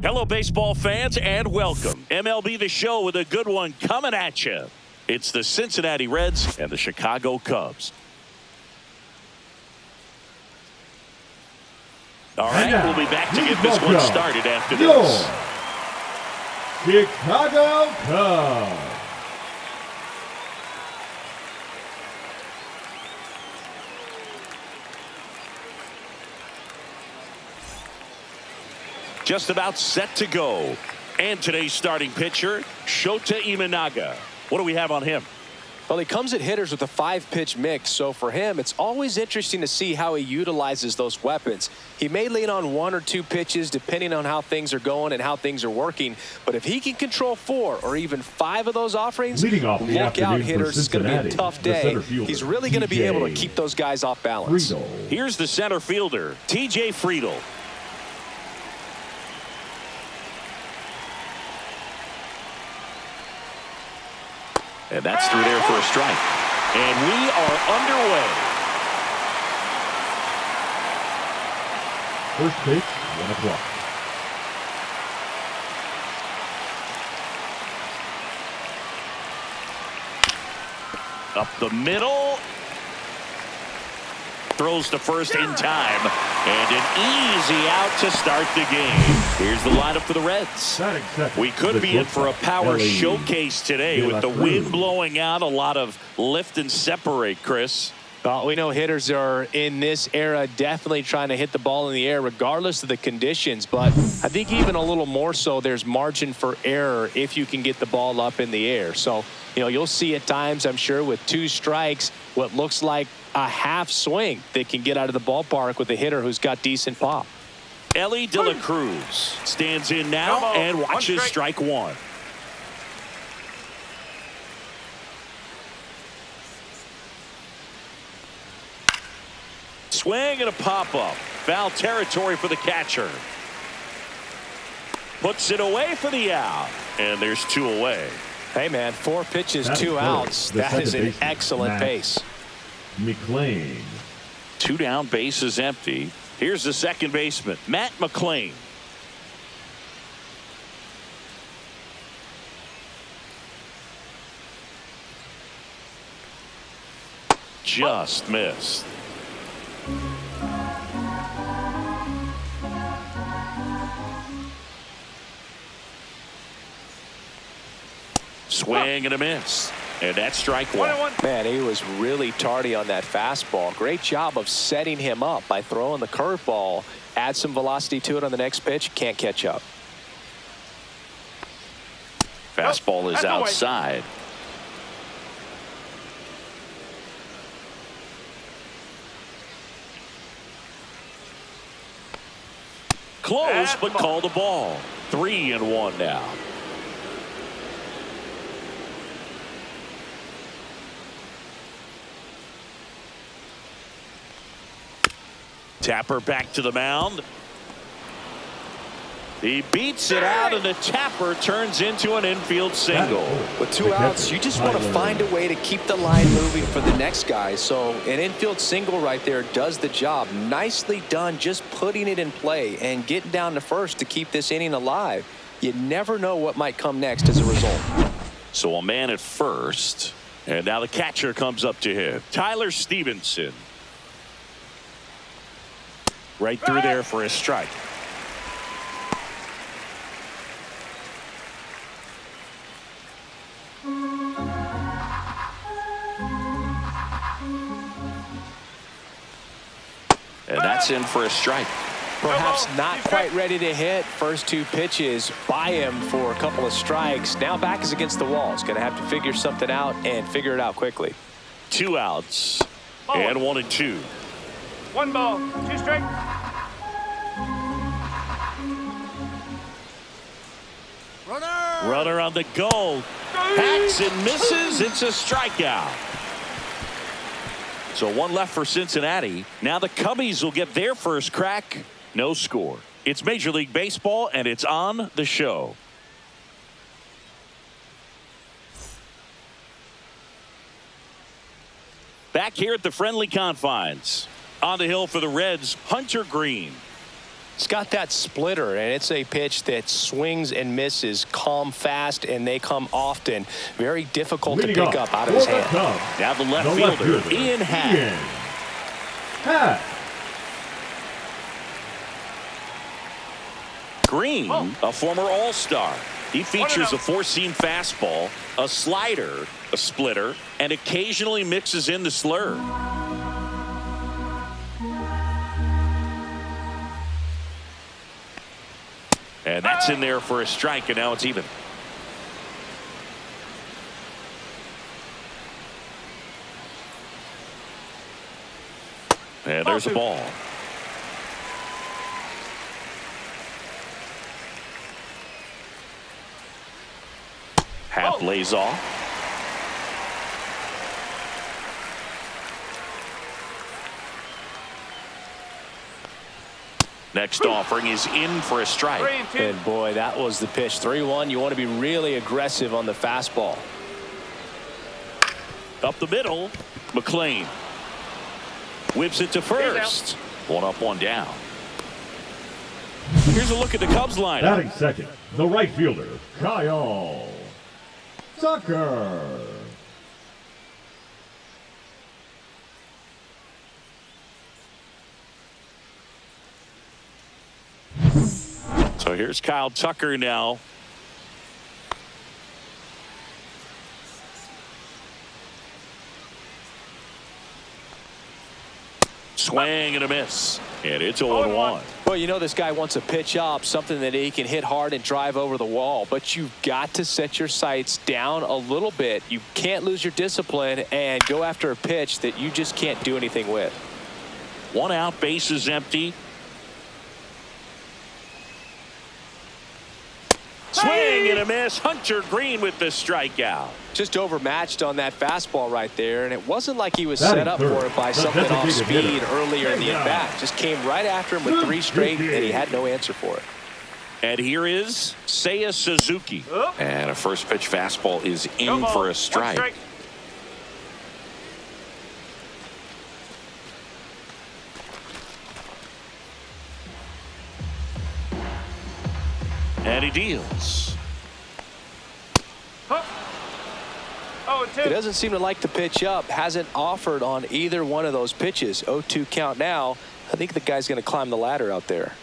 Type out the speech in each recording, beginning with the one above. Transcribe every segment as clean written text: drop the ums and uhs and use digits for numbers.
Hello, baseball fans, and welcome. MLB The Show with a good one coming at you. It's the Cincinnati Reds and the Chicago Cubs. All right, now, we'll be back to get this one started after this. Chicago Cubs. Just about set to go. And today's starting pitcher, Shota Imanaga. What do we have on him? Well, he comes at hitters with a 5-pitch mix, so for him, it's always interesting to see how he utilizes those weapons. He may lean on 1 or 2 pitches depending on how things are going and how things are working, but if he can control 4 or even 5 of those offerings, look out hitters, it's going to be a tough day. He's really going to be able to keep those guys off balance. Here's the center fielder, TJ Friedl. And that's through there for a strike. And we are underway. First pitch, 1 o'clock. Up the middle. Throws to first in time. And an easy out to start the game. Here's the lineup for the Reds. We could be in for a power showcase today with the wind blowing out. A lot of lift and separate, Chris. Well, we know hitters are in this era definitely trying to hit the ball in the air regardless of the conditions, but I think even a little more so there's margin for error if you can get the ball up in the air. So, you'll see at times, I'm sure, with 2 strikes, what looks like a half swing that can get out of the ballpark with a hitter who's got decent pop. Ellie De La Cruz stands in now and watches strike 1. Swing and a pop-up. Foul territory for the catcher. Puts it away for the out. And there's 2 away. Hey, man, 4 pitches, 2 outs. That is an excellent pace. McLean. 2 down, bases empty. Here's the second baseman, Matt McLean. Just missed. Swing and a miss. And that's strike 1. Man, he was really tardy on that fastball. Great job of setting him up by throwing the curveball. Add some velocity to it on the next pitch. Can't catch up. Fastball is outside. Close, but call the ball. 3-1 now. Tapper back to the mound. He beats it out, and the Tapper turns into an infield single. With 2 outs, you just want to find a way to keep the line moving for the next guy. So an infield single right there does the job. Nicely done, just putting it in play and getting down to first to keep this inning alive. You never know what might come next as a result. So a man at first, and now the catcher comes up to him, Tyler Stevenson. Right through there for a strike. And that's in for a strike. Perhaps not quite ready to hit. First 2 pitches by him for a couple of strikes. Now back is against the wall. He's going to have to figure something out and figure it out quickly. 2 outs and 1 and 2. 1 ball, 2 strikes. Runner on the go. Hacks and misses. It's a strikeout. So 1 left for Cincinnati. Now the Cubbies will get their first crack. No score. It's Major League Baseball, and it's on the show. Back here at the friendly confines. On the hill for the Reds, Hunter Green. It's got that splitter, and it's a pitch that swings and misses, come fast, and they come often. Very difficult to pick up out of his hand. Now the left fielder, Ian Happ. Green, a former All-Star. He features a four-seam fastball, a slider, a splitter, and occasionally mixes in the slurve. And that's in there for a strike, and now it's even. And there's the ball. Happ lays off. Next offering is in for a strike. And boy, that was the pitch. 3-1. You want to be really aggressive on the fastball. Up the middle, McLean whips it to first. One up, one down. Here's a look at the Cubs lineup. Batting second, the right fielder, Kyle Tucker. So here's Kyle Tucker now. Swing and a miss. And it's 0-1. Well, you know this guy wants a pitch up, something that he can hit hard and drive over the wall. But you've got to set your sights down a little bit. You can't lose your discipline and go after a pitch that you just can't do anything with. One out, bases empty. Swing and a miss. Hunter Green with the strikeout. Just overmatched on that fastball right there, and it wasn't like he was set up for it by something off speed earlier in the at-bat. Just came right after him with 3 straight, and he had no answer for it. And here is Seiya Suzuki. And a first pitch fastball is in for a strike. And he deals. He doesn't seem to like the pitch up. Hasn't offered on either one of those pitches. 0-2 count now. I think the guy's going to climb the ladder out there.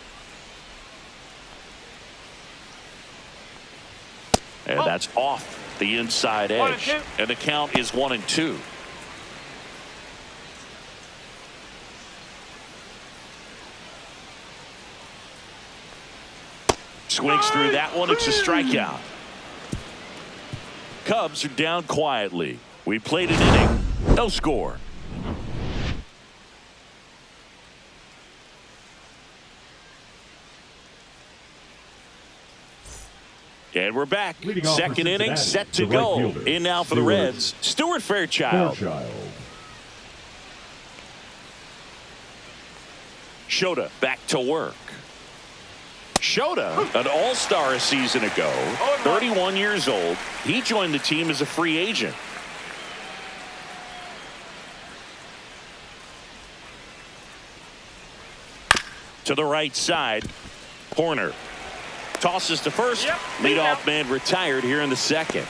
And that's off the inside edge. And the count is 1-2. Swings through that one. It's a strikeout. Cubs are down quietly. We played an inning. No score. And we're back. Second inning set to go. In now for the Reds, Stuart Fairchild. Shota back to work. Shota, an all-star a season ago, 31 years old. He joined the team as a free agent. To the right side, Horner tosses to first. Leadoff man retired here in the second.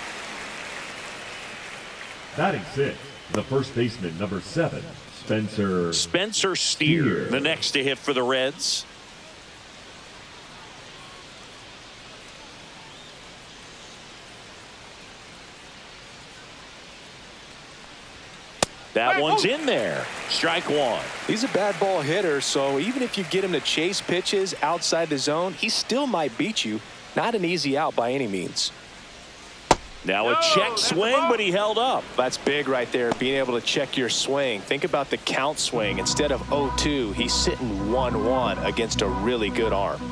Batting sixth, the first baseman, number 7, Spencer Steer, the next to hit for the Reds. That one's in there. Strike one. He's a bad ball hitter, so even if you get him to chase pitches outside the zone, he still might beat you. Not an easy out by any means. Now a check swing, but he held up. That's big right there, being able to check your swing. Think about the count swing. Instead of 0-2, he's sitting 1-1 against a really good arm.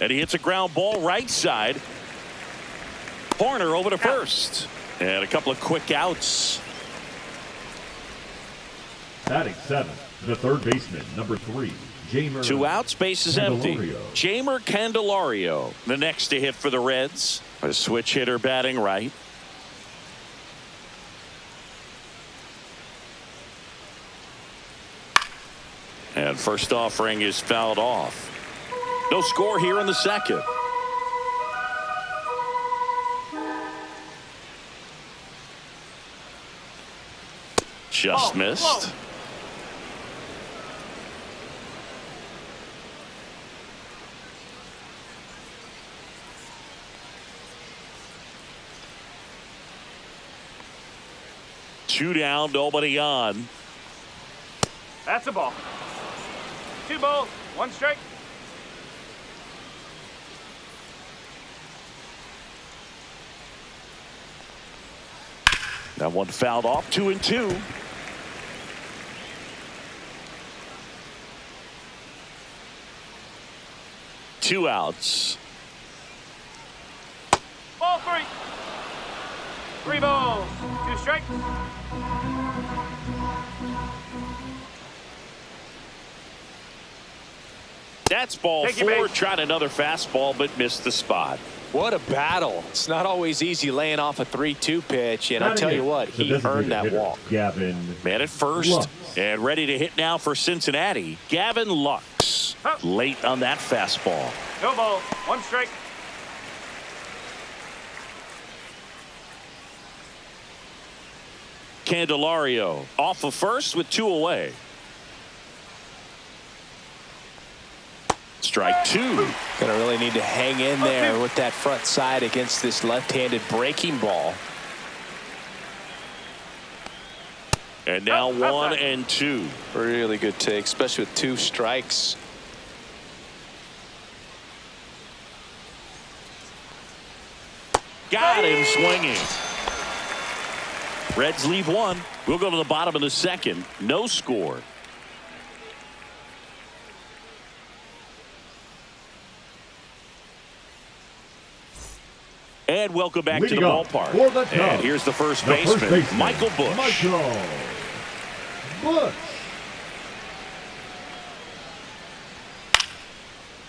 And he hits a ground ball right side. Horner over to first. And a couple of quick outs. Batting seventh, the third baseman, number 3, Jamer. 2 outs, base is empty. Jamer Candelario, the next to hit for the Reds. A switch hitter batting right. And first offering is fouled off. No score here in the second. Just missed. Two down, nobody on. That's a ball. 2 balls, 1 strike. That one fouled off. 2-2. Two outs. Ball 3. 3 balls, 2 strikes. That's ball 4. Tried another fastball, but missed the spot. What a battle. It's not always easy laying off a 3-2 pitch, and I'll tell you what, he earned that walk. Gavin Man at first, Lux. and ready to hit now for Cincinnati. Gavin Lux. Late on that fastball. No ball, 1 strike. Candelario off of first with 2 away. Strike 2. Gonna really need to hang in there with that front side against this left-handed breaking ball. And now 1-2. Really good take, especially with 2 strikes. Got him swinging. Reds leave 1. We'll go to the bottom of the second. No score. And welcome back to the ballpark. And here's the first baseman, Michael Busch. Michael Busch.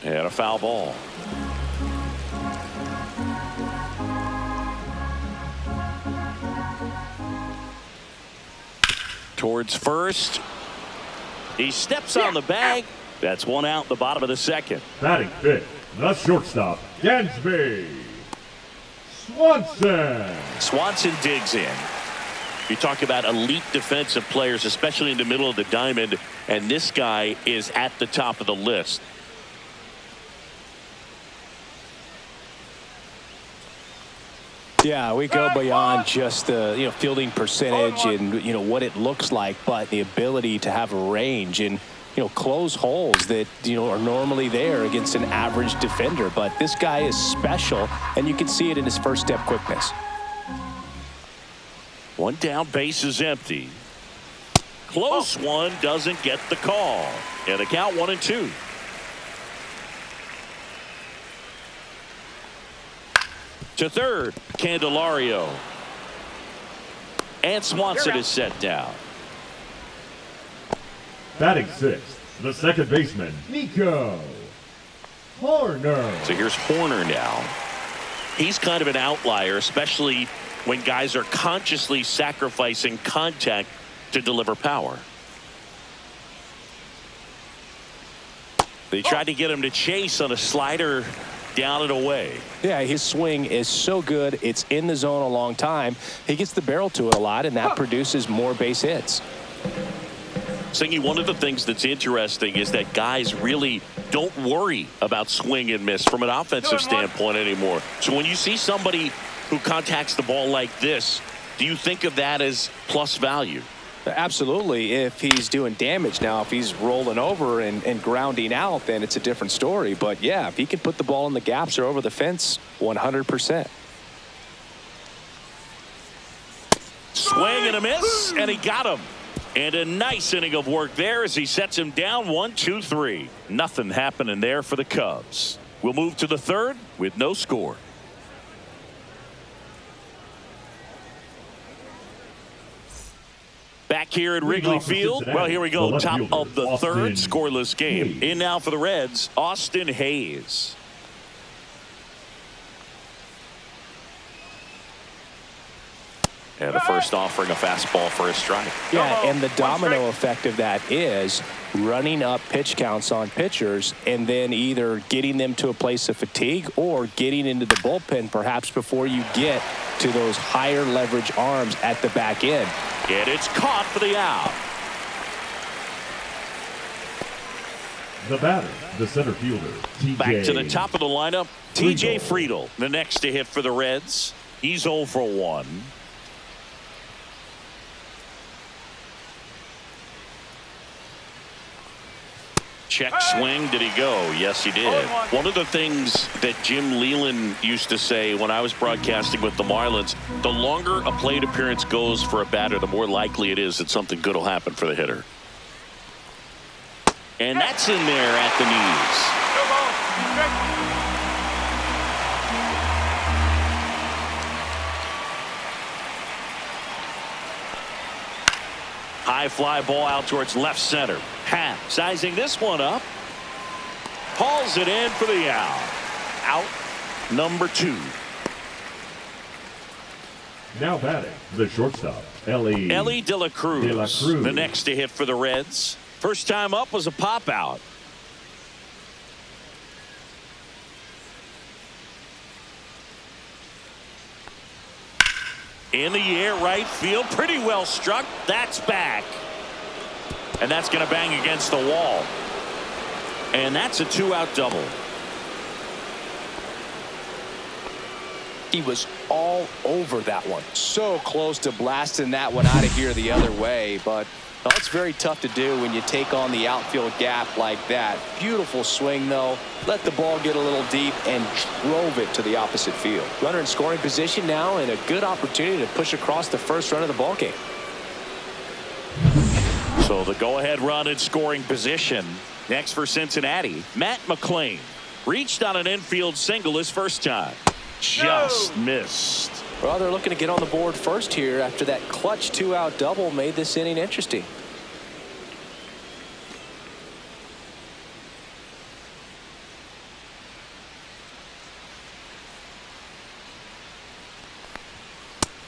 And a foul ball. Towards first. He steps on the bag. That's 1 out in the bottom of the second. Batting 5th, the shortstop, Dansby Swanson. Swanson digs in. You talk about elite defensive players, especially in the middle of the diamond, and this guy is at the top of the list. Yeah, we go beyond just the fielding percentage and what it looks like, but the ability to have a range and close holes that are normally there against an average defender. But this guy is special, and you can see it in his first step quickness. 1 down, base is empty. Close one, doesn't get the call. And the count 1-2. To third, Candelario. And Swanson is set down. Batting 6th, the second baseman, Nico Horner. So here's Horner now. He's kind of an outlier, especially when guys are consciously sacrificing contact to deliver power. They tried to get him to chase on a slider down and away. Yeah, his swing is so good. It's in the zone a long time. He gets the barrel to it a lot, and that produces more base hits. Singy, one of the things that's interesting is that guys really don't worry about swing and miss from an offensive standpoint anymore. So when you see somebody who contacts the ball like this, do you think of that as plus value? Absolutely, if he's doing damage. Now, if he's rolling over and grounding out, then it's a different story. But, yeah, if he can put the ball in the gaps or over the fence, 100%. Swing and a miss, and he got him. And a nice inning of work there as he sets him down 1-2-3. Nothing happening there for the Cubs. We'll move to the third with no score. Back here at Wrigley Field. Well, here we go. Top of the third, scoreless game. In now for the Reds, Austin Hayes. And the first offering a fastball for a strike. Yeah, and the domino effect of that is running up pitch counts on pitchers and then either getting them to a place of fatigue or getting into the bullpen perhaps before you get to those higher leverage arms at the back end. And it's caught for the out. The batter, the center fielder, TJ. Back to the top of the lineup, TJ Friedl, the next to hit for the Reds. He's 0 for 1. Check swing. Did he go? Yes, he did. One of the things that Jim Leland used to say when I was broadcasting with the Marlins, the longer a plate appearance goes for a batter, the more likely it is that something good will happen for the hitter. And that's in there at the knees. High fly ball out towards left center. Happ sizing this one up. Hauls it in for the out. Out number 2. Now batting, the shortstop, Ellie De La Cruz, the next to hit for the Reds. First time up was a pop out. In the air, right field, pretty well struck. That's back. And that's going to bang against the wall. And that's a 2-out double. He was all over that one. So close to blasting that one out of here the other way. But it's very tough to do when you take on the outfield gap like that. Beautiful swing, though. Let the ball get a little deep and drove it to the opposite field. Runner in scoring position now and a good opportunity to push across the first run of the ball game. So the go-ahead run in scoring position. Next for Cincinnati, Matt McClain. Reached on an infield single his first time. Just missed. Well, they're looking to get on the board first here after that clutch 2-out double made this inning interesting.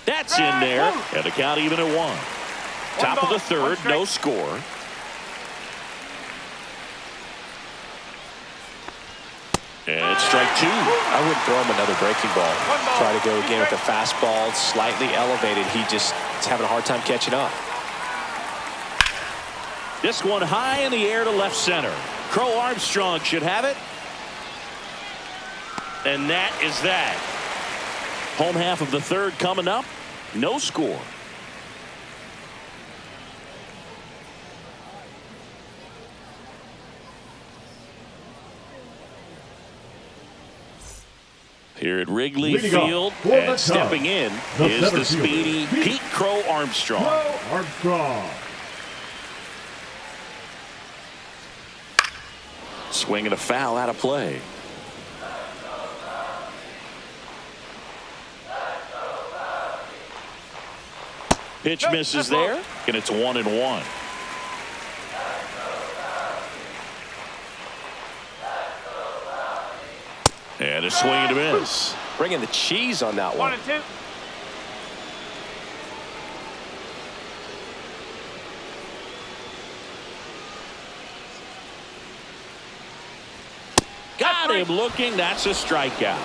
That's in there. And the count even at 1. Top of the third, no score. And it's strike 2. I wouldn't throw him another breaking ball. Try to go again with the fastball slightly elevated. He just is having a hard time catching up. This one high in the air to left center. Crow Armstrong should have it. And that is that. Home half of the third coming up. No score. Here at Wrigley Field, and stepping in is the speedy Pete Crow Armstrong. Swinging a foul out of play. Pitch misses there, and it's 1-1. And a swing and a miss. Bringing the cheese on that one. 1-2. Got him looking. That's a strikeout.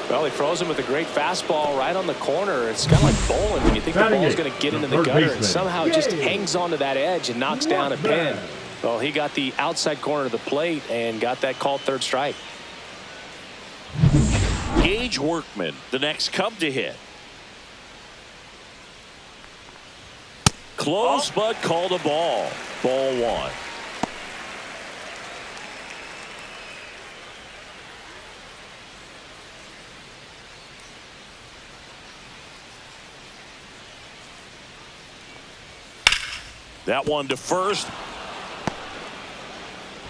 Well, he froze him with a great fastball right on the corner. It's kind of like bowling when you think the ball's going to get into the gutter, and somehow it just hangs onto that edge and knocks down a pin. Well, he got the outside corner of the plate and got that called third strike. Gage Workman, the next Cub to hit. Close, but called a ball. Ball 1. That one to first.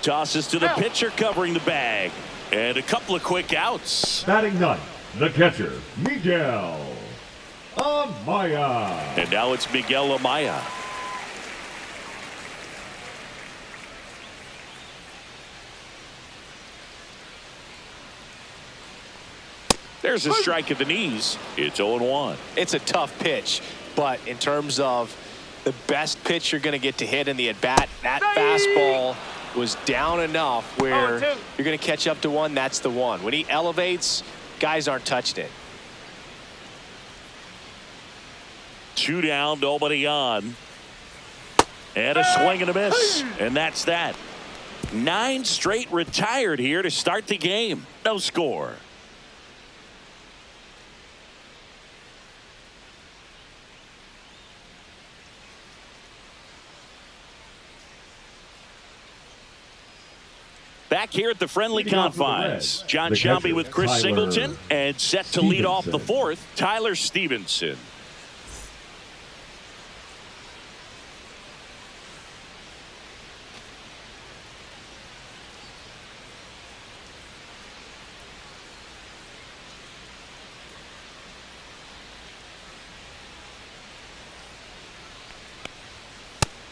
Tosses to the pitcher covering the bag. And a couple of quick outs. Batting ninth, the catcher, Miguel Amaya. And now it's Miguel Amaya. There's a strike at the knees. It's 0-1. It's a tough pitch, but in terms of the best pitch you're going to get to hit in the at-bat, that fastball was down enough where you're going to catch up to one. That's the one. When he elevates, guys aren't touching it. 2 down, nobody on. And a swing and a miss. And that's that. 9 straight retired here to start the game. No score. Back here at the friendly confines, John Shelby with Chris Singleton, and set to lead off the 4th, Tyler Stevenson.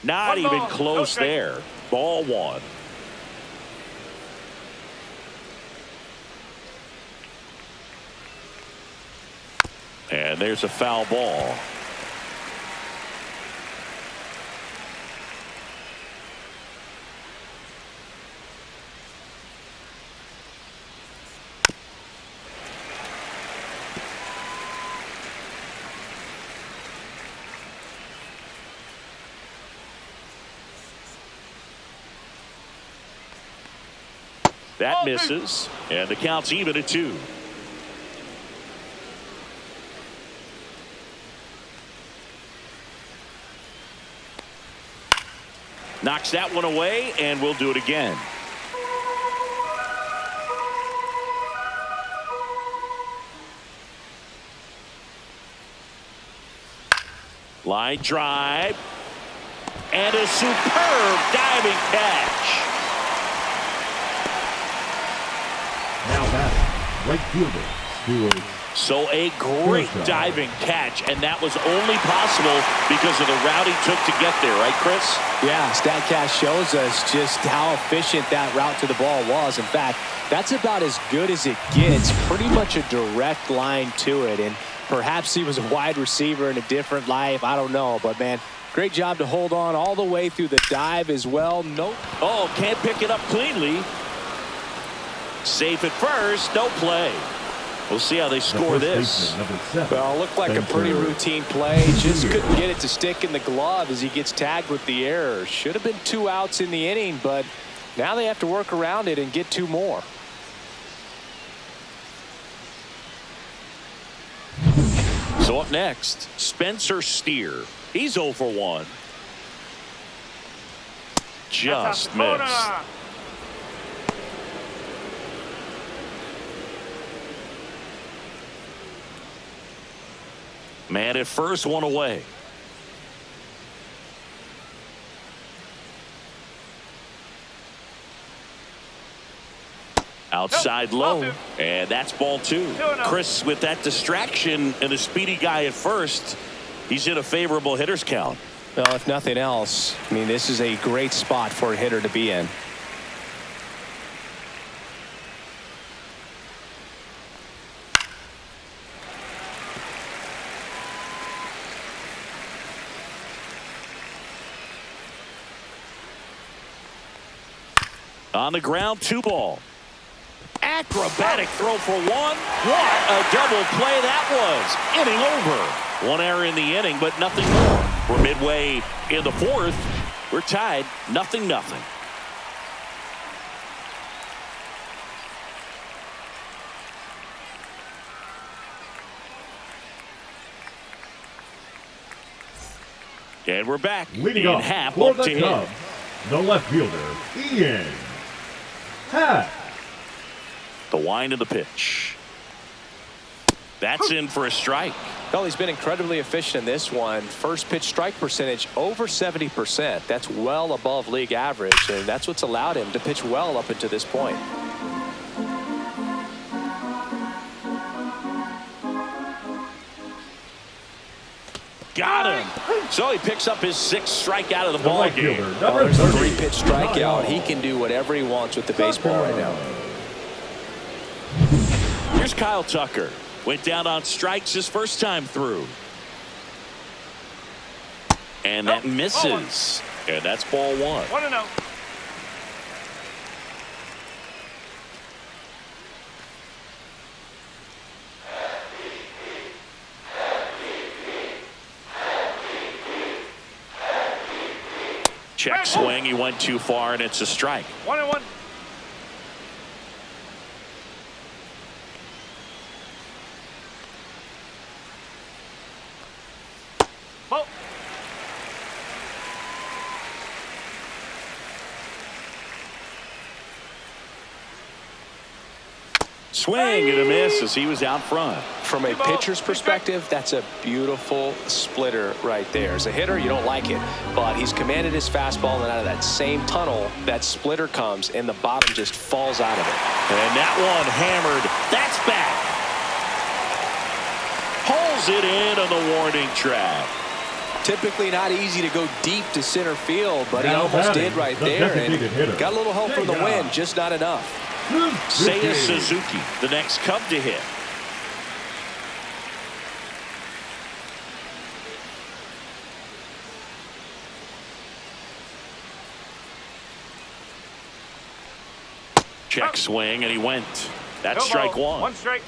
Not even close there. Ball 1. And there's a foul ball. That misses, and the count's even at 2. Knocks that one away, and we'll do it again. Line drive, and a superb diving catch. Now batting, right fielder, Stewart. So a great diving catch, and that was only possible because of the route he took to get there, right, Chris? Yeah, StatCast shows us just how efficient that route to the ball was. In fact, that's about as good as it gets. Pretty much a direct line to it, and perhaps he was a wide receiver in a different life. I don't know, but man, great job to hold on all the way through the dive as well. No. Oh, can't pick it up cleanly. Safe at first, no play. We'll see how they score this. Well, it looked like a pretty routine play. Just couldn't get it to stick in the glove as he gets tagged with the error. Should have been 2 outs in the inning, but now they have to work around it and get 2 more. So up next, Spencer Steer. He's 0 for 1. Just missed. Man at first, 1 away. Outside low, and that's ball 2. Chris, with that distraction and a speedy guy at first, he's in a favorable hitter's count. Well, if nothing else, I mean, this is a great spot for a hitter to be in. On the ground, 2 ball. Acrobatic throw for 1. What a double play that was. Inning over. 1 error in the inning, but nothing more. We're midway in the 4th. We're tied 0-0. And we're back. Leading in up half for up the to Cubs, the left fielder, Ian Happ. The wind of the pitch. That's in for a strike. Well, he's been incredibly efficient in this one. First pitch strike percentage over 70%. That's well above league average, and that's what's allowed him to pitch well up until this point. Got him. So he picks up his 6th strikeout of the ball game. There's a 3-pitch strikeout. He can do whatever he wants with the baseball right now. Here's Kyle Tucker. Went down on strikes his first time through. And that misses. And that's ball one. 1-0. Check swing. He went too far, and it's a strike. 1-1. Ball. Swing and a miss as he was out front. From a pitcher's perspective, that's a beautiful splitter right there. As a hitter, you don't like it, but he's commanded his fastball, and out of that same tunnel, that splitter comes, and the bottom just falls out of it. And that one hammered. That's back. Pulls it in on the warning track. Typically not easy to go deep to center field, but he Now almost batting, did right the there, designated hitter. and got a little help from the wind, just not enough. Seiya Suzuki, the next Cub to hit. Check swing, and he went. That's strike one. One strike.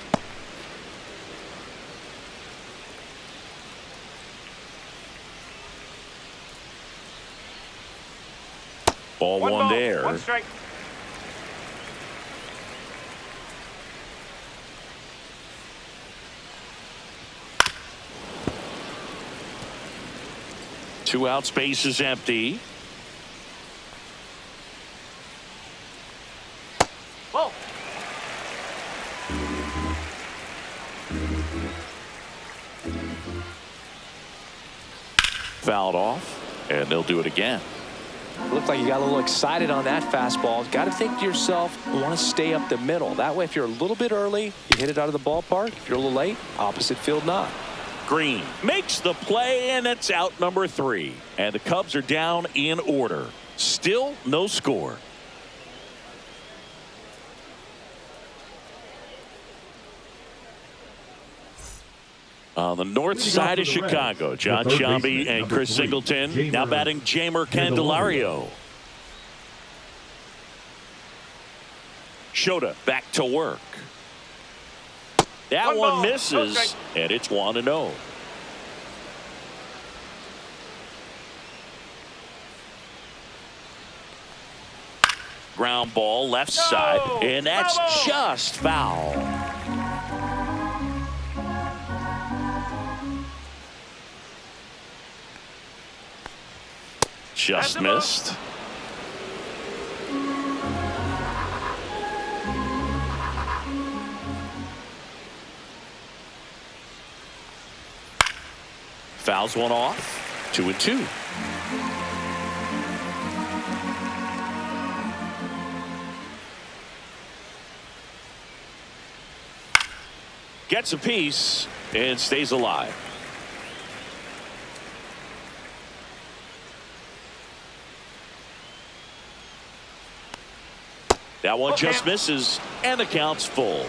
Ball one there. One strike. Two out, space is empty. Ball. Fouled off, and they'll do it again. Looked like you got a little excited on that fastball. Got to think to yourself, you want to stay up the middle. That way, if you're a little bit early, you hit it out of the ballpark. If you're a little late, opposite field not. Green makes the play, and it's out number 3. And the Cubs are down in order. Still no score. On the north side of Chicago, John Sciambi and Chris Singleton. Now batting Jeimer Candelario. Shota back to work. That one misses, and it's 1-0. Ground ball left side, and that's just foul. Just missed. Fouls one off. 2-2. Gets a piece and stays alive. That one just misses, and the count's full.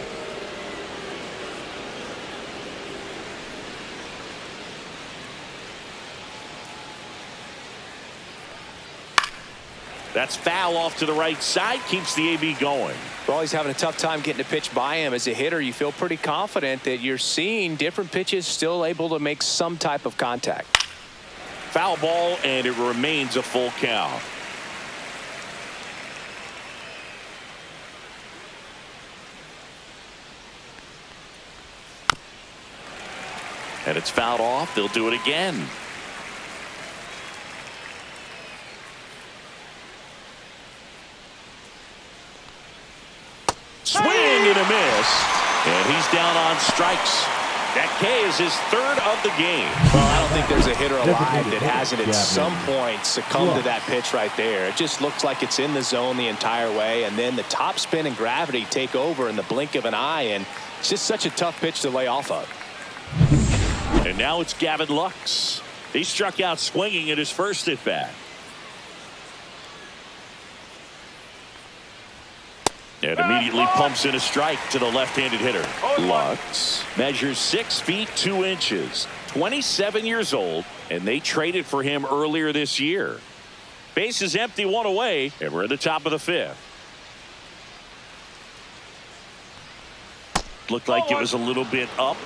That's foul off to the right side, keeps the AB going. Well, he's having a tough time getting a pitch by him. As a hitter, you feel pretty confident that you're seeing different pitches still able to make some type of contact. Foul ball, and it remains a full count. And it's fouled off. They'll do it again. Swing and a miss. And he's down on strikes. That K is his third of the game. Well, I don't think there's a hitter alive that hasn't at some point succumbed to that pitch right there. It just looks like it's in the zone the entire way, and then the top spin and gravity take over in the blink of an eye, and it's just such a tough pitch to lay off of. And now it's Gavin Lux. He struck out swinging at his first at bat. And immediately pumps in a strike to the left-handed hitter. Lux measures 6 feet 2 inches, 27 years old, and they traded for him earlier this year. Base is empty, 1 away, and we're at the top of the 5th. Looked like it was a little bit up.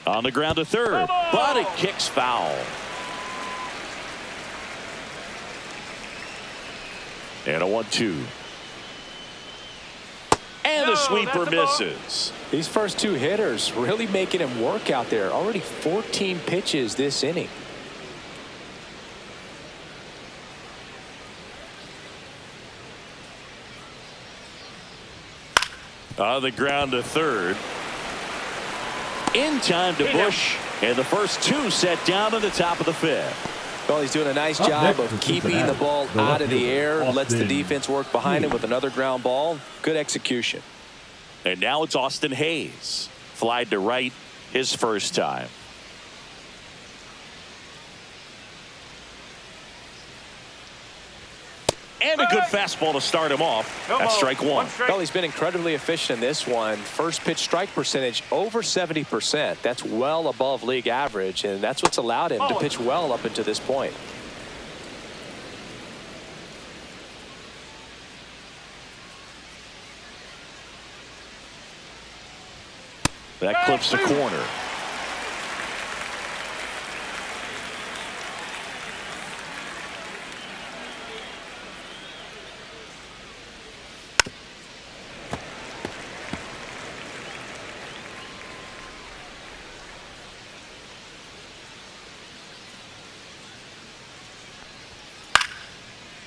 On the ground to third, but it kicks foul. And a 1-2. And the sweeper misses. These first 2 hitters really making him work out there. Already 14 pitches this inning. On the ground to third. In time to Bush, and the first 2 set down at the top of the 5th. Well, he's doing a nice job of keeping the ball out of the air, lets the defense work behind him with another ground ball. Good execution. And now it's Austin Hayes. Flied to right his first time. And a good fastball to start him off. That's strike 1. Well, he's been incredibly efficient in this one. First pitch strike percentage over 70%. That's well above league average, and that's what's allowed him to pitch well up until this point. That clips the corner.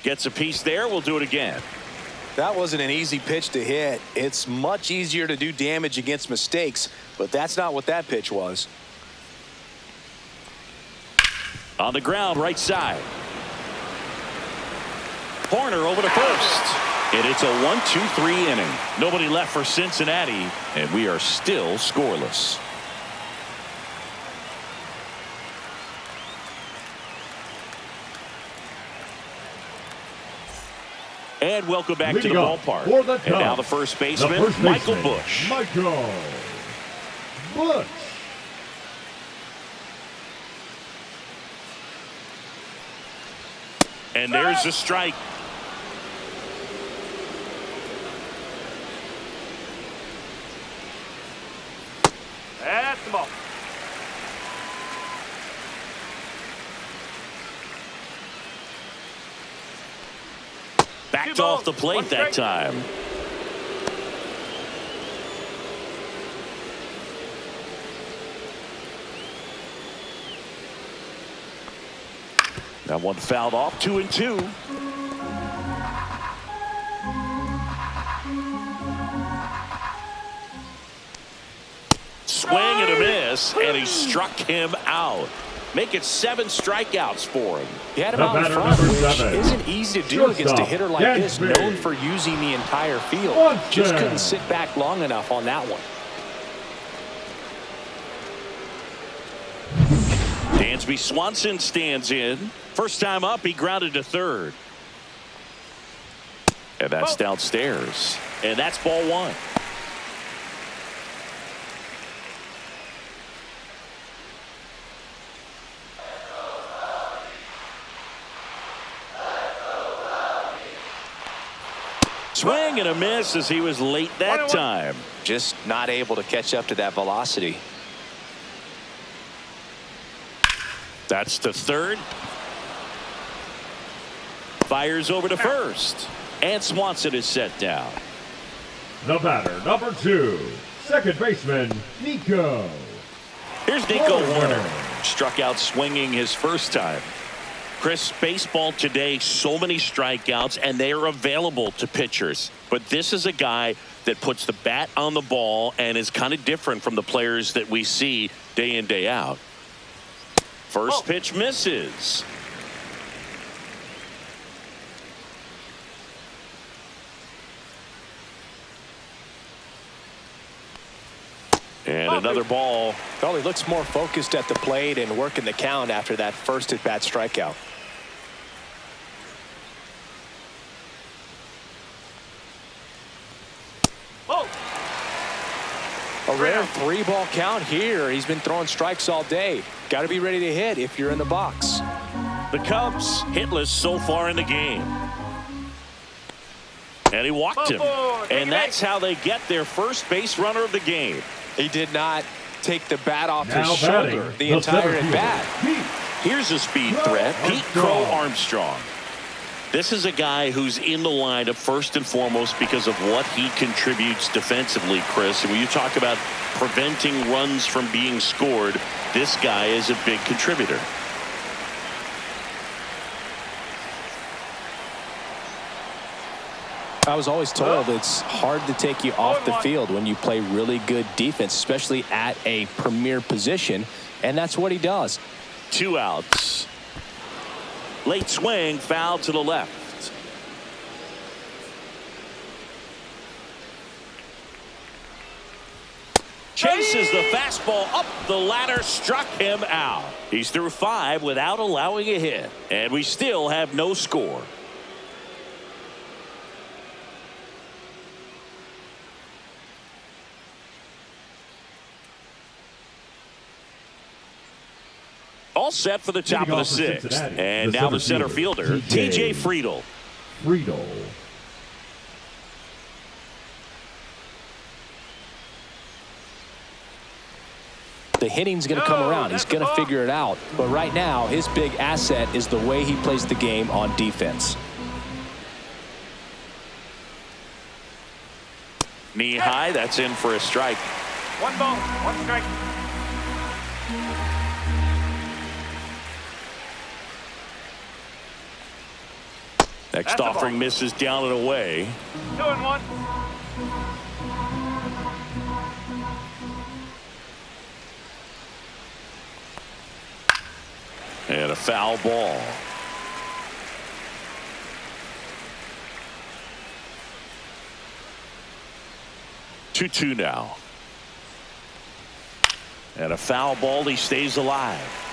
Gets a piece there. We'll do it again. That wasn't an easy pitch to hit. It's much easier to do damage against mistakes, but that's not what that pitch was. On the ground, right side. Horner over to first. And it's a 1-2-3 inning. Nobody left for Cincinnati, and we are still scoreless. And welcome back to the ballpark. And now the first baseman, Michael Bush. Michael Bush. And there's the strike. That's the ball. Backed off the plate that time. That one fouled off, 2-2. Swing and a miss, and he struck him out. Make it 7 strikeouts for him. He had him out in front, which isn't easy to do against a hitter like this, known for using the entire field. Just couldn't sit back long enough on that one. Dansby Swanson stands in. First time up, he grounded to third. And that's downstairs. And that's ball 1. Swing and a miss as he was late that time. Just not able to catch up to that velocity. That's to third. Fires over to first. And Swanson is set down. The batter, number 2, second baseman, Nico. Here's Nico Horner. Struck out swinging his first time. Chris, baseball today, so many strikeouts, and they are available to pitchers. But this is a guy that puts the bat on the ball and is kind of different from the players that we see day in, day out. First pitch misses. And another ball. Well, he looks more focused at the plate and working the count after that first at-bat strikeout. A rare 3-ball count here. He's been throwing strikes all day. Got to be ready to hit if you're in the box. The Cubs hitless so far in the game. And he walked him. And that's how they get their first base runner of the game. He did not take the bat off Now his batting, shoulder the the entire center fielder, at-bat. Here's a speed threat, Pete Crow Armstrong. This is a guy who's in the lineup first and foremost because of what he contributes defensively, Chris. And when you talk about preventing runs from being scored, this guy is a big contributor. I was always told it's hard to take you off the field when you play really good defense, especially at a premier position, and that's what he does. 2 outs. Late swing, foul to the left. Chases the fastball up the ladder, struck him out. He's through 5 without allowing a hit, and we still have no score. All set for the top of the 6th. And now the center fielder, TJ Friedl. The hitting's going to come around. He's going to figure it out. But right now, his big asset is the way he plays the game on defense. Knee high, that's in for a strike. 1 ball, 1 strike. Next offering misses down and away. 2-1. And a foul ball. Two now. And a foul ball. He stays alive.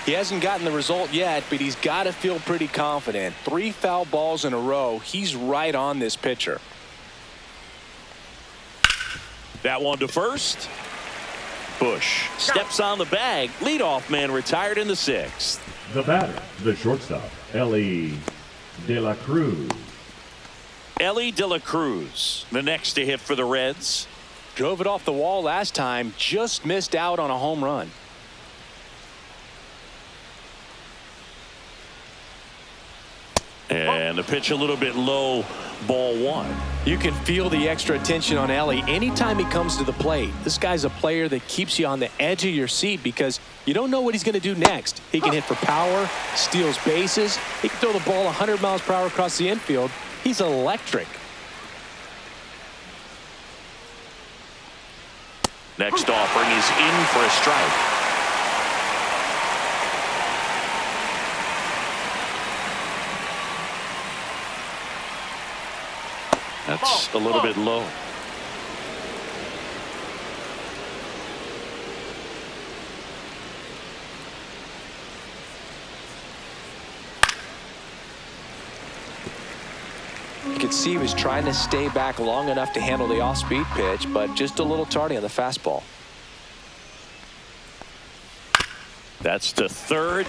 He hasn't gotten the result yet, but he's got to feel pretty confident. 3 foul balls in a row. He's right on this pitcher. That one to first. Bush steps on the bag. Leadoff man retired in the 6th. The batter, the shortstop, Ellie De La Cruz. Ellie De La Cruz, the next to hit for the Reds. Drove it off the wall last time. Just missed out on a home run. And the pitch a little bit low, ball 1. You can feel the extra attention on Ellie anytime he comes to the plate. This guy's a player that keeps you on the edge of your seat because you don't know what he's going to do next. He can hit for power, steals bases. He can throw the ball 100 miles per hour across the infield. He's electric. Next offering is in for a strike. That's a little bit low. You could see he was trying to stay back long enough to handle the off-speed pitch, but just a little tardy on the fastball. That's to third.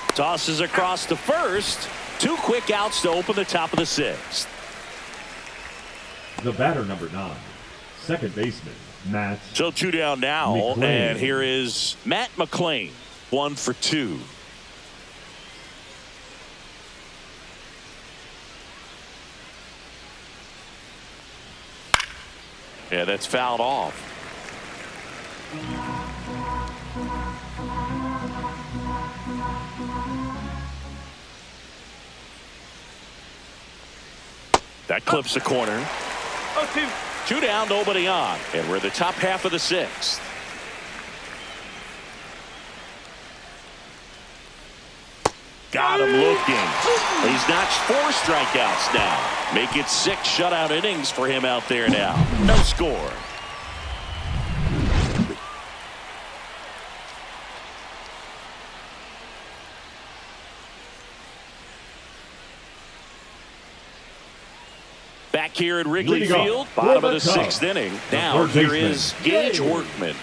Tosses across to first. 2 quick outs to open the top of the 6th. The batter, number 9, second baseman, Matt. So 2 down now, McLean. And here is Matt McLean, 1 for 2. Yeah, that's fouled off. That clips the corner. 0-2. 2 down, nobody on. And we're in the top half of the 6th. Got him looking. He's notched 4 strikeouts now. Make it 6 shutout innings for him out there now. No score. Back here at Wrigley Field, bottom of the 6th inning. Now here is Gage Workman.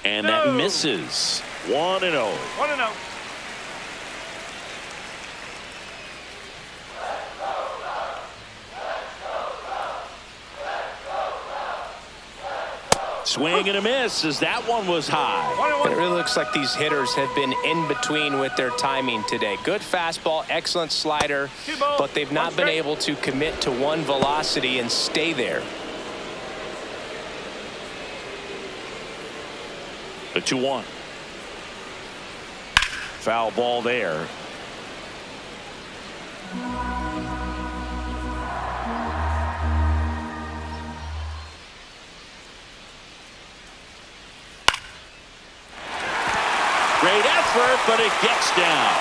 And that misses. 1-0. 1-0. Swing and a miss as that one was high. It really looks like these hitters have been in between with their timing today. Good fastball, excellent slider, but they've not been able to commit to one velocity and stay there. The 2-1. Foul ball there. Great effort, but it gets down.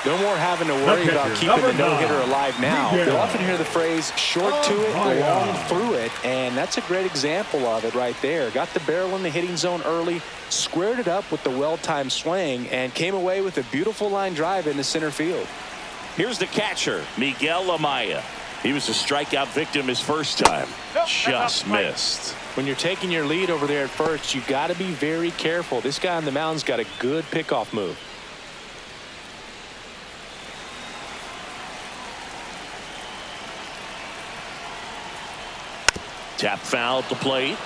No more having to worry about keeping the no-hitter alive now. You'll often hear the phrase short to it, long through it, and that's a great example of it right there. Got the barrel in the hitting zone early, squared it up with the well-timed swing, and came away with a beautiful line drive into center field. Here's the catcher, Miguel Amaya. He was a strikeout victim his first time. Just missed. When you're taking your lead over there at first, you got to be very careful. This guy on the mound's got a good pickoff move. Tap foul at the plate.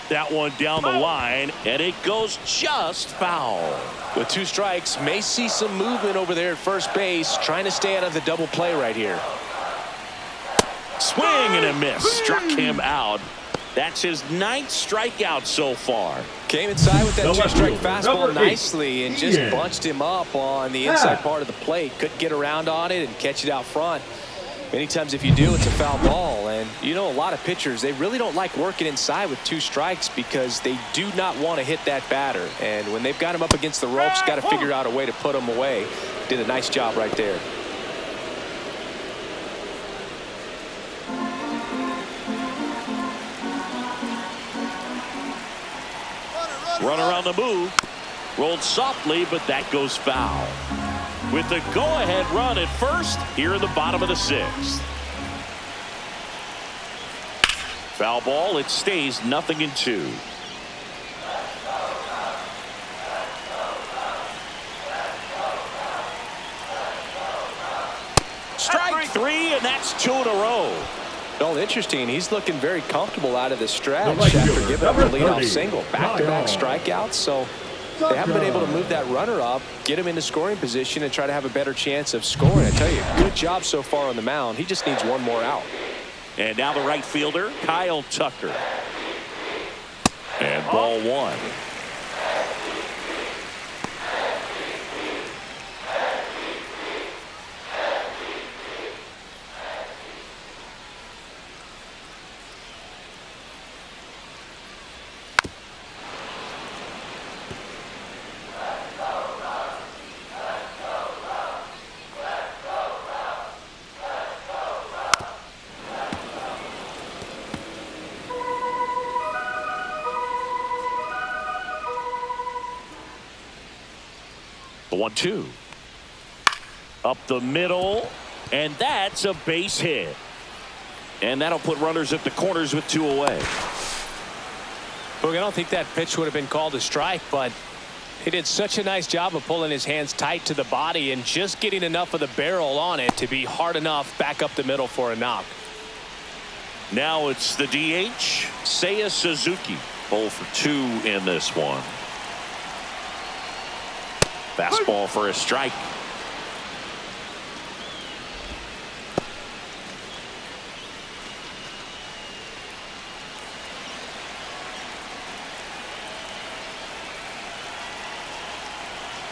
That one down the line, and it goes just foul. With 2 strikes, may see some movement over there at first base, trying to stay out of the double play right here. Swing and a miss. Struck him out. That's his 9th strikeout so far. Came inside with that 2-strike fastball nicely and just bunched him up on the inside part of the plate. Couldn't get around on it and catch it out front. Many times if you do, it's a foul ball. And you know, a lot of pitchers, they really don't like working inside with 2 strikes because they do not want to hit that batter. And when they've got him up against the ropes, got to figure out a way to put him away. Did a nice job right there. Runner on the move. Rolled softly, but that goes foul. With the go-ahead run at first, here in the bottom of the 6th. Foul ball. It stays 0-2. Strike 3, and that's 2 in a row. Well, interesting. He's looking very comfortable out of the stretch after giving up the leadoff single. Back-to-back strikeouts, so they haven't been able to move that runner up, get him into scoring position, and try to have a better chance of scoring. I tell you, good job so far on the mound. He just needs one more out. And now the right fielder, Kyle Tucker. And ball 1. The 1-2. Up the middle, and that's a base hit. And that'll put runners at the corners with 2 away. Look, I don't think that pitch would have been called a strike, but he did such a nice job of pulling his hands tight to the body and just getting enough of the barrel on it to be hard enough back up the middle for a knock. Now it's the DH, Seiya Suzuki. 0 for 2 in this one. Fastball for a strike.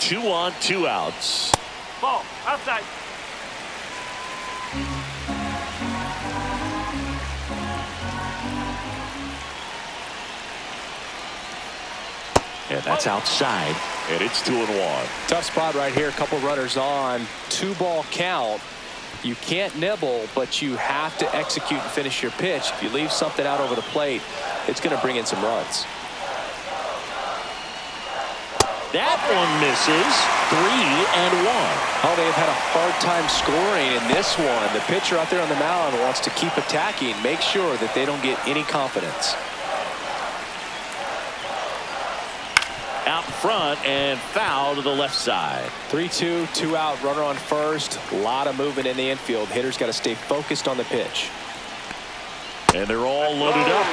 2 on, 2 outs. Ball, outside. And that's outside. And it's 2-1. Tough spot right here. A couple runners on. 2-ball count. You can't nibble, but you have to execute and finish your pitch. If you leave something out over the plate, it's going to bring in some runs. That one misses. 3-1. Oh, they've had a hard time scoring in this one. The pitcher out there on the mound wants to keep attacking, make sure that they don't get any confidence. Out front and foul to the left side. 3-2, 2 out, runner on first. A lot of movement in the infield. Hitters got to stay focused on the pitch. And they're all loaded up.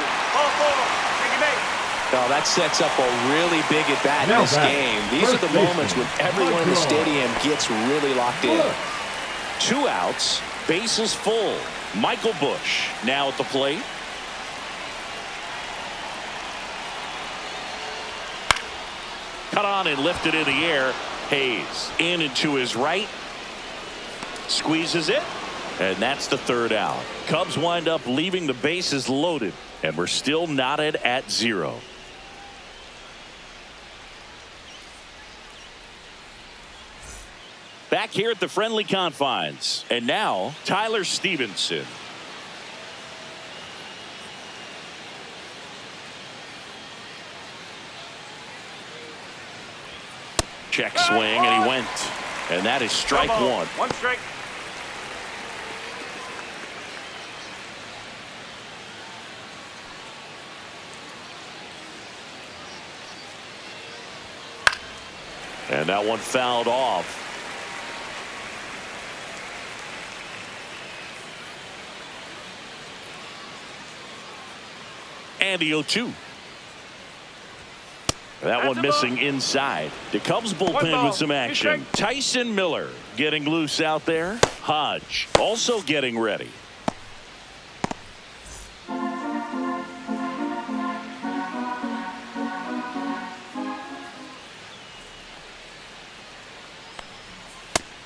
Now that sets up a really big at bat in this game. These are the moments when everyone in the stadium gets really locked in. 2 outs, bases full. Michael Busch now at the plate. Cut on and lifted in the air. Hayes in and to his right. Squeezes it. And that's the 3rd out. Cubs wind up leaving the bases loaded. And we're still knotted at 0. Back here at the friendly confines. And now Tyler Stevenson. Check swing, and he went. And that is strike 1. 1 strike. And that one fouled off. And the 0-2. That one missing inside. The Cubs bullpen with some action. Tyson Miller getting loose out there. Hodge also getting ready.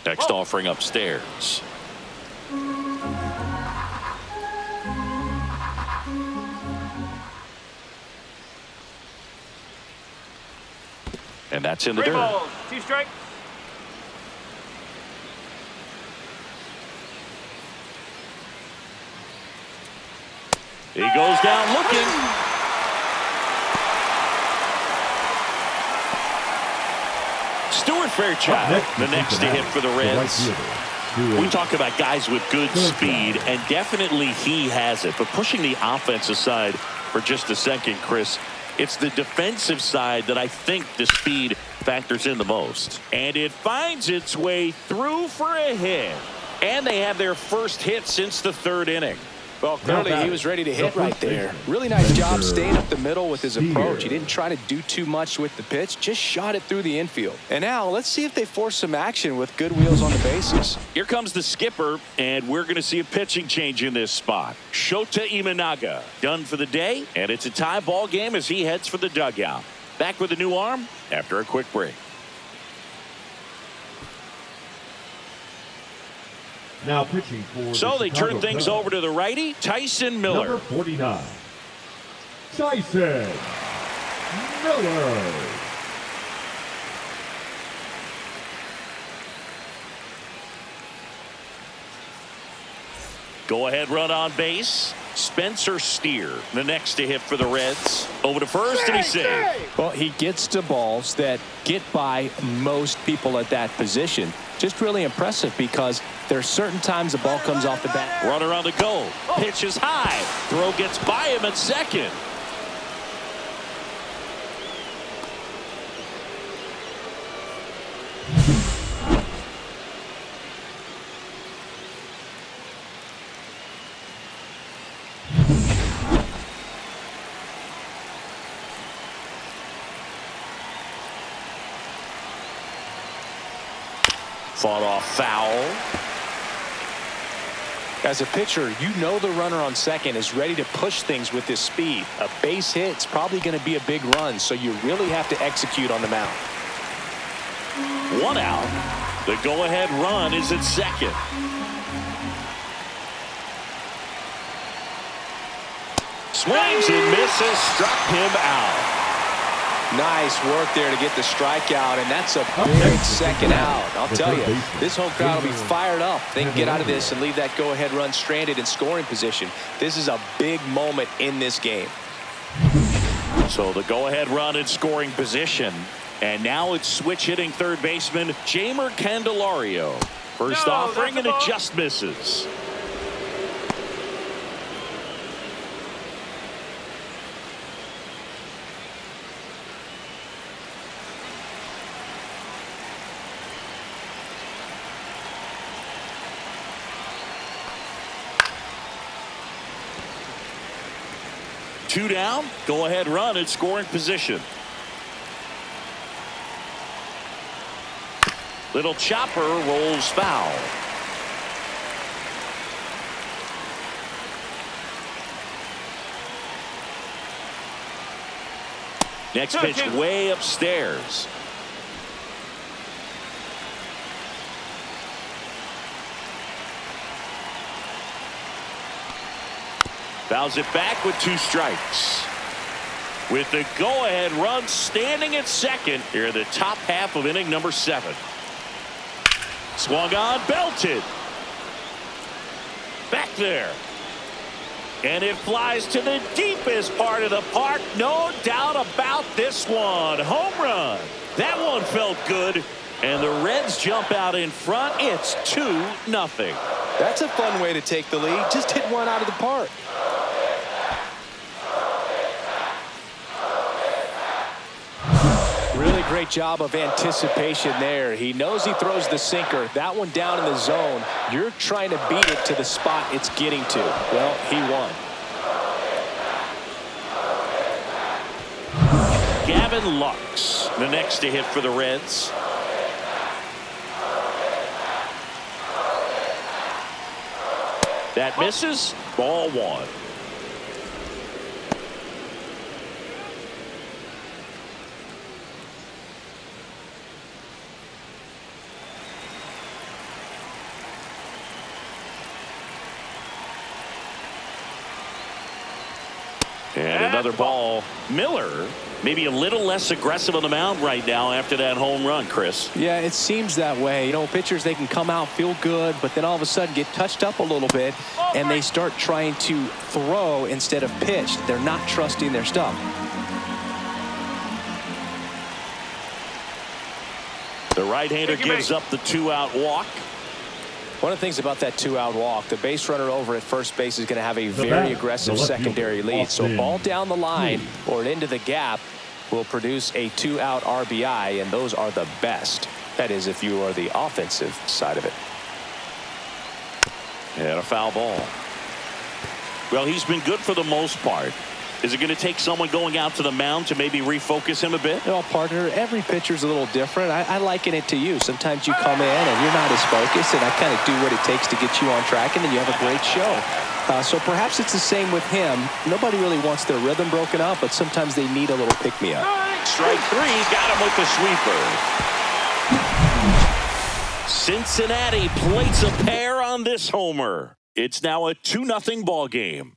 Next offering upstairs. And that's in the 3 dirt. balls, 2 strikes. He goes down looking. Stuart Fairchild, the next to hit for the Reds. We talk about guys with good speed, and definitely he has it. But pushing the offense aside for just a second, Chris, it's the defensive side that I think the speed factors in the most. And it finds its way through for a hit. And they have their first hit since the 3rd inning. Well, clearly he was ready to hit right there. Really nice job staying up the middle with his approach. He didn't try to do too much with the pitch, just shot it through the infield. And now let's see if they force some action with good wheels on the bases. Here comes the skipper, and we're going to see a pitching change in this spot. Shota Imanaga done for the day, and it's a tie ball game as he heads for the dugout. Back with a new arm after a quick break. Now pitching for So they turn things over to the righty, Tyson Miller. Number 49, Tyson Miller. Go ahead run on base. Spencer Steer, the next to hit for the Reds. Over to first, and he's safe. Well, he gets to balls that get by most people at that position. Just really impressive because there are certain times the ball comes off the bat. Runner on the go. Pitch is high. Throw gets by him at second. Fought off foul. As a pitcher, you know the runner on second is ready to push things with his speed. A base hit's probably going to be a big run, so you really have to execute on the mound. One out. The go-ahead run is at second. Swings and misses, struck him out. Nice work there to get the strikeout, and that's a big second out. I'll tell you, this home crowd will be fired up. They can get out of this and leave that go-ahead run stranded in scoring position. This is a big moment in this game. So the go-ahead run in scoring position. And now it's switch hitting third baseman Jeimer Candelario. First offering and it just misses. Two down, go ahead run in scoring position. Little chopper rolls foul. Next pitch way upstairs. Fouls it back with 2 strikes. With the go-ahead run standing at second here in the top half of inning number 7. Swung on, belted. Back there. And it flies to the deepest part of the park. No doubt about this one. Home run. That one felt good. And the Reds jump out in front. It's 2-0. That's a fun way to take the lead. Just hit one out of the park. Really great job of anticipation there. He knows he throws the sinker. That one down in the zone. You're trying to beat it to the spot it's getting to. Well, he won. Gavin Lux, the next to hit for the Reds. That misses. Ball 1. And another ball. Miller maybe a little less aggressive on the mound right now after that home run, Chris. Yeah, it seems that way. You know, pitchers, they can come out, feel good, but then all of a sudden get touched up a little bit, and they start trying to throw instead of pitch. They're not trusting their stuff. The right-hander gives up the 2-out walk. One of the things about that 2-out walk, the base runner over at first base is going to have a very aggressive secondary lead. So ball down the line or into the gap will produce a 2-out RBI, and those are the best. That is, if you are the offensive side of it. And a foul ball. Well, he's been good for the most part. Is it going to take someone going out to the mound to maybe refocus him a bit? No, partner, every pitcher's a little different. I liken it to you. Sometimes you come in and you're not as focused, and I kind of do what it takes to get you on track, and then you have a great show. So perhaps it's the same with him. Nobody really wants their rhythm broken up, but sometimes they need a little pick-me-up. Strike 3, got him with the sweeper. Cincinnati plates a pair on this homer. It's now a 2-0 ball game.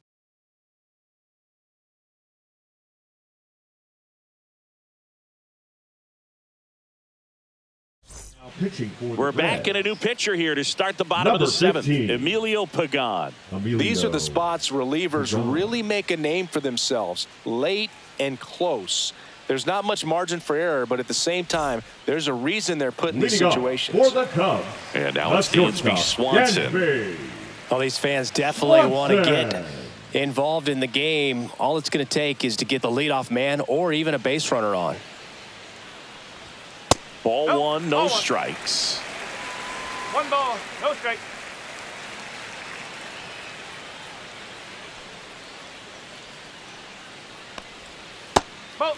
We're back in a new pitcher here to start the bottom of the 7th. Emilio Pagan. These are the spots relievers really make a name for themselves. Late and close. There's not much margin for error, but at the same time, there's a reason they're put in these situations. For the Cubs. And now it's Dansby Swanson. Well, these fans definitely want to get involved in the game. All it's going to take is to get the leadoff man or even a base runner on. Ball 1, no strikes. 1 ball, no strike. Ball.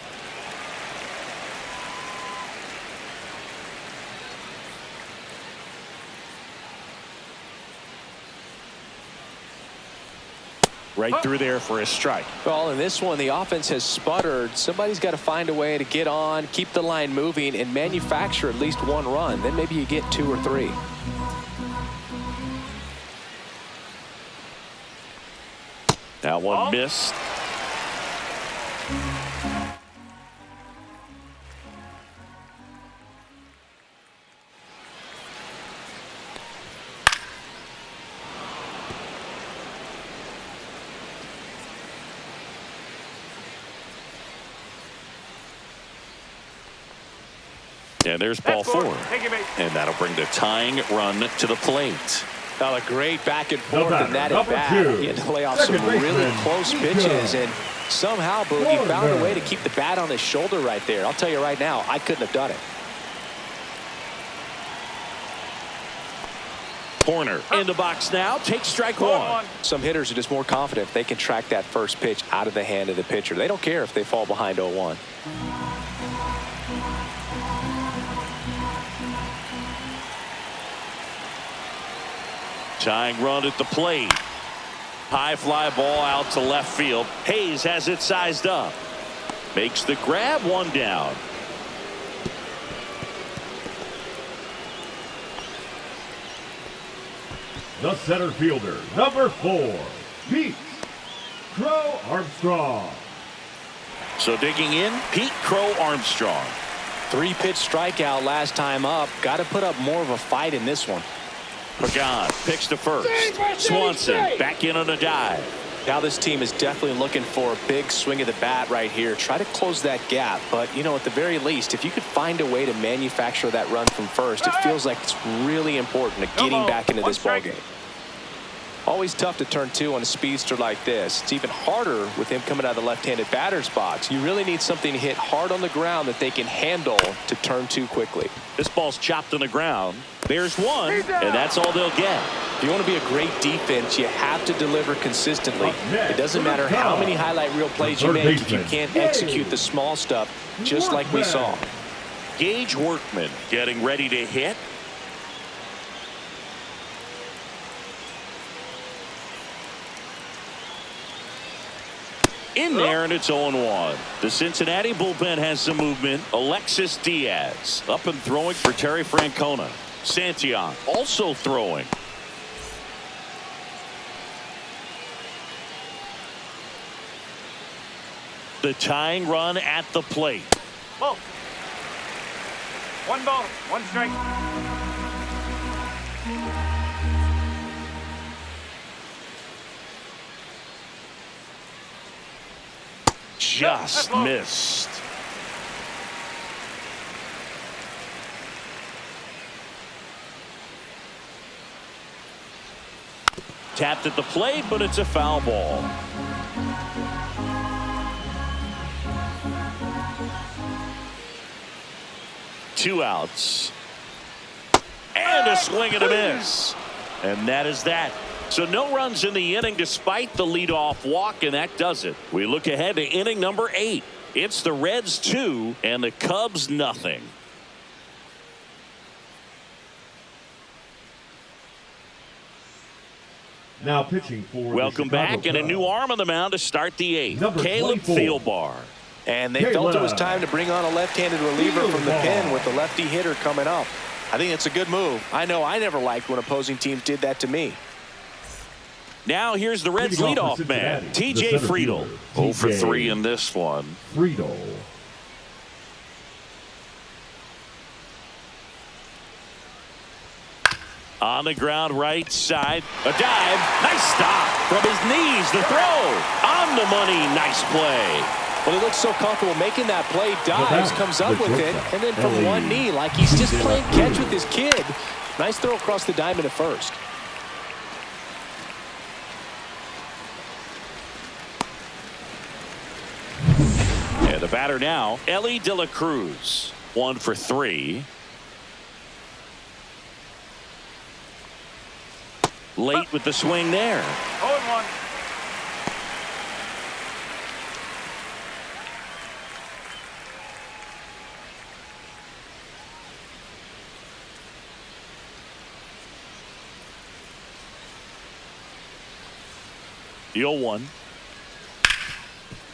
Right through there for a strike. Well, in this one, the offense has sputtered. Somebody's got to find a way to get on, keep the line moving, and manufacture at least one run. Then maybe you get 2 or 3. That one missed. And there's ball 4. And that'll bring the tying run to the plate. Well, a great back and forth in that at bat. He had to lay off some really close pitches, and somehow Boogie found a way to keep the bat on his shoulder right there. I'll tell you right now, I couldn't have done it. Corner in the box now. Take strike 1. Some hitters are just more confident if they can track that first pitch out of the hand of the pitcher. They don't care if they fall behind 0-1. Tying run at the plate. High fly ball out to left field. Hayes has it sized up. Makes the grab, 1 down. The center fielder, number 4, Pete Crow Armstrong. So digging in, Pete Crow Armstrong. 3-pitch strikeout last time up. Got to put up more of a fight in this one. Pagan picks to first. Swanson back in on a dive. Now this team is definitely looking for a big swing of the bat right here. Try to close that gap. But, you know, at the very least, if you could find a way to manufacture that run from first, it feels like it's really important to getting back into this ballgame. Always tough to turn 2 on a speedster like this. It's even harder with him coming out of the left-handed batter's box. You really need something to hit hard on the ground that they can handle to turn 2 quickly. This ball's chopped on the ground. There's 1, and that's all they'll get. If you want to be a great defense, you have to deliver consistently. It doesn't matter how many highlight reel plays you make if you can't execute the small stuff, just like we saw. Gage Workman getting ready to hit. In there, and it's 0-1. The Cincinnati bullpen has some movement. Alexis Diaz up and throwing for Terry Francona. Santillan also throwing. The tying run at the plate. Whoa. 1 ball, 1 strike. Just missed. Tapped at the plate, but it's a foul ball. Two outs. And a swing and a miss. And that is that. So no runs in the inning despite the leadoff walk, and that does it. We look ahead to inning number 8. It's the Reds 2 and the Cubs nothing. Now pitching for Welcome back, and a new arm on the mound to start the 8th. Caleb Thielbar. And they felt it was time to bring on a left-handed reliever from the pen with the lefty hitter coming up. I think it's a good move. I know I never liked when opposing teams did that to me. Now here's the Reds leadoff man, TJ Friedl. 0 for 3 in this one. Friedl. On the ground right side. A dive. Nice stop. From his knees, the throw. On the money. Nice play. Well, he looks so comfortable making that play. Dives, comes up with it, and then from one knee, like he's just playing catch with his kid. Nice throw across the diamond at first. And the batter now, Ellie De La Cruz. 1 for 3. Late with the swing there. 0-1. The 0-1.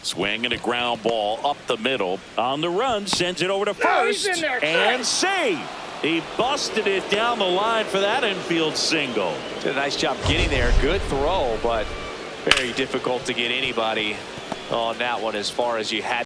Swing and a ground ball up the middle. On the run, sends it over to first. And save. He busted it down the line for that infield single. Did a nice job getting there. Good throw, but very difficult to get anybody on that one as far as you had.